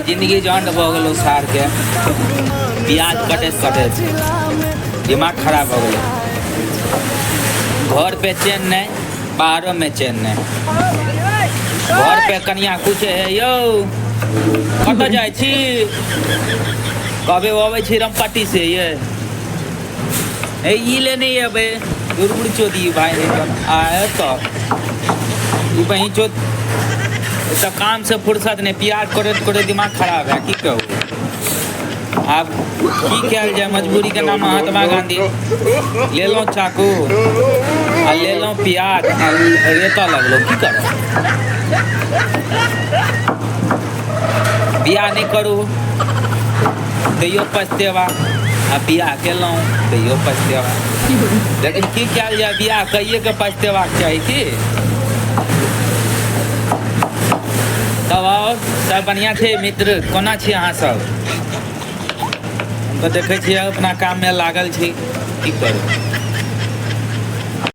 जिंदगी झंड भऽ गेलौ सार के प्याज कटैत दिमाग खराब भऽ गेलै। घर पे चैन नहीं, बाहरों में चैन नहीं। घर पे कनिया पूछे है यौ कतऽ जाइ छी, कबे अबै छी रामपट्टी से ये ई ले नहीं अबे दुर्बुड़ चोदी भाई आए तो बही चो सब काम से फुर्सत नहीं, प्याज करे दिमाग खराब है की कहूँ। आब की कल जाए, मजबूरी के नाम महात्मा गांधी ले लो चाकू आ ले लो प्याज रेता लगलो की करो। बियाह नहीं करू तैयो पछतेवा, आ बियाह केलहुँ तैयो पछतेवा। लेकिन की कल जाए, बियाह कहिए के पछतेबाक चाही की। तब और सब बढ़िया छै मित्र, कोना छी अहाँ सब? हम तो देखे छियै अपना काम में लागल छी, की करू।